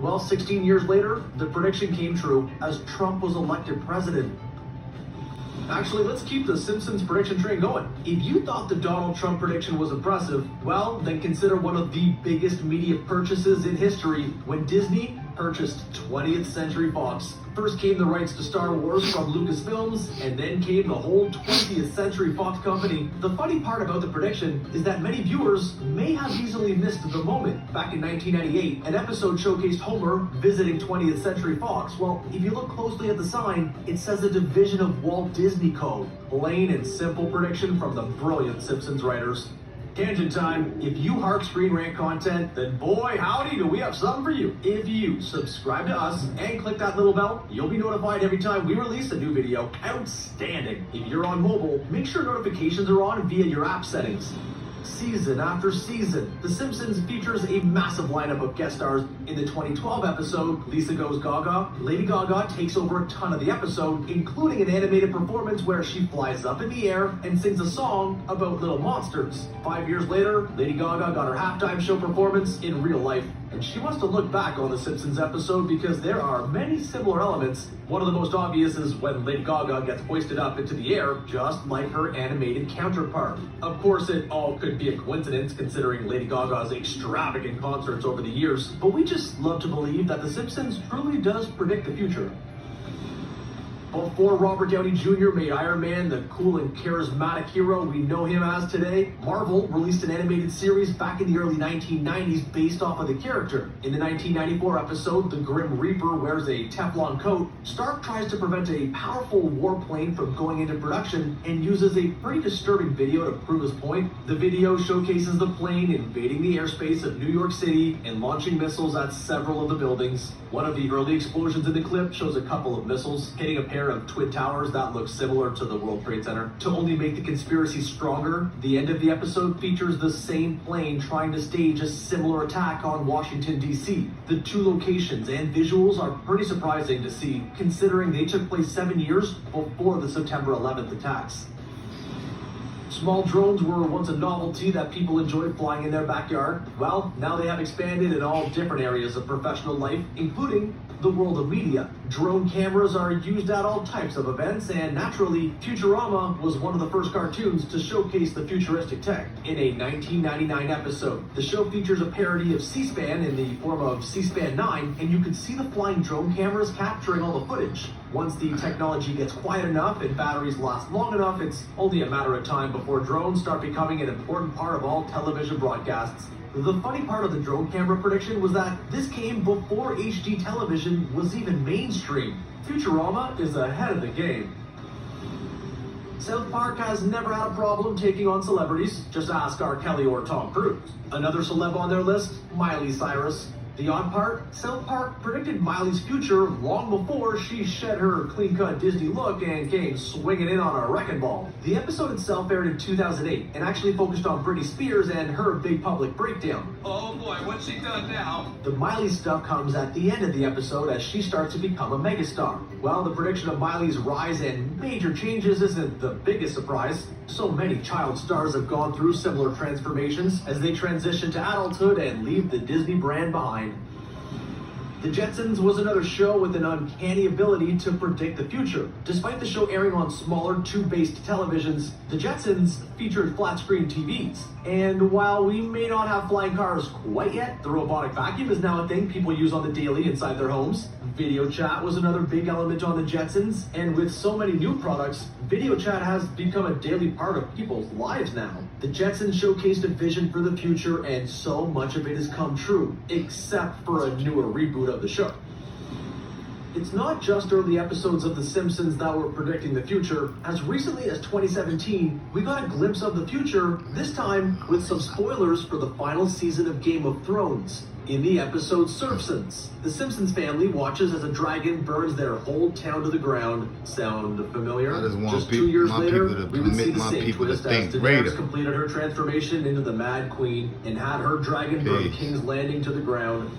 Well, 16 years later, the prediction came true as Trump was elected president. Actually, let's keep the Simpsons prediction train going. If you thought the Donald Trump prediction was impressive, well, then consider one of the biggest media purchases in history when Disney purchased 20th Century Fox. First came the rights to Star Wars from Lucasfilms, and then came the whole 20th Century Fox company. The funny part about the prediction is that many viewers may have easily missed the moment. Back in 1998, an episode showcased Homer visiting 20th Century Fox. Well, if you look closely at the sign, it says a division of Walt Disney Co. Plain and simple prediction from the brilliant Simpsons writers. Tangent time. If you heart Screen Rant content, then boy howdy do we have something for you. If you subscribe to us and click that little bell, you'll be notified every time we release a new video. Outstanding. If you're on mobile, make sure notifications are on via your app settings. Season after season, The Simpsons features a massive lineup of guest stars. In the 2012 episode, Lisa Goes Gaga, Lady Gaga takes over a ton of the episode, including an animated performance where she flies up in the air and sings a song about little monsters. 5 years later, Lady Gaga got her halftime show performance in real life, and she wants to look back on The Simpsons episode because there are many similar elements. One of the most obvious is when Lady Gaga gets hoisted up into the air, just like her animated counterpart. Of course, it all could be a coincidence considering Lady Gaga's extravagant concerts over the years, but we just love to believe that The Simpsons truly does predict the future. Before Robert Downey Jr. made Iron Man the cool and charismatic hero we know him as today, Marvel released an animated series back in the early 1990s based off of the character. In the 1994 episode, the Grim Reaper wears a Teflon coat. Stark tries to prevent a powerful warplane from going into production and uses a pretty disturbing video to prove his point. The video showcases the plane invading the airspace of New York City and launching missiles at several of the buildings. One of the early explosions in the clip shows a couple of missiles hitting a pair of twin towers that look similar to the World Trade Center. To only make the conspiracy stronger, the end of the episode features the same plane trying to stage a similar attack on Washington, D.C. The two locations and visuals are pretty surprising to see, considering they took place 7 years before the September 11th attacks. Small drones were once a novelty that people enjoyed flying in their backyard. Well, now they have expanded in all different areas of professional life, including the world of media. Drone cameras are used at all types of events, and naturally, Futurama was one of the first cartoons to showcase the futuristic tech. In a 1999 episode, the show features a parody of C-SPAN in the form of C-SPAN 9, and you can see the flying drone cameras capturing all the footage. Once the technology gets quiet enough and batteries last long enough, it's only a matter of time before drones start becoming an important part of all television broadcasts. The funny part of the drone camera prediction was that this came before HD television was even mainstream. Futurama is ahead of the game. South Park has never had a problem taking on celebrities. Just ask R. Kelly or Tom Cruise. Another celeb on their list, Miley Cyrus. The odd part, South Park predicted Miley's future long before she shed her clean-cut Disney look and came swinging in on a wrecking ball. The episode itself aired in 2008 and actually focused on Britney Spears and her big public breakdown. Oh boy, what's she done now? The Miley stuff comes at the end of the episode as she starts to become a megastar. Well, the prediction of Miley's rise and major changes isn't the biggest surprise. So many child stars have gone through similar transformations as they transition to adulthood and leave the Disney brand behind. The Jetsons was another show with an uncanny ability to predict the future. Despite the show airing on smaller tube-based televisions, the Jetsons featured flat-screen TVs. And while we may not have flying cars quite yet, the robotic vacuum is now a thing people use on the daily inside their homes. Video chat was another big element on the Jetsons, and with so many new products, video chat has become a daily part of people's lives now. The Jetsons showcased a vision for the future, and so much of it has come true, except for a newer reboot of the show. It's not just early episodes of The Simpsons that were predicting the future. As recently as 2017, we got a glimpse of the future, this time with some spoilers for the final season of Game of Thrones. In the episode Surfsons, the Simpsons family watches as a dragon burns their whole town to the ground. Sound familiar? I just want Just 2 years later, people to we would see make the my same people to twist as think Daenerys greater. completed her transformation into the Mad Queen and had her dragon burn Peace. King's Landing to the ground.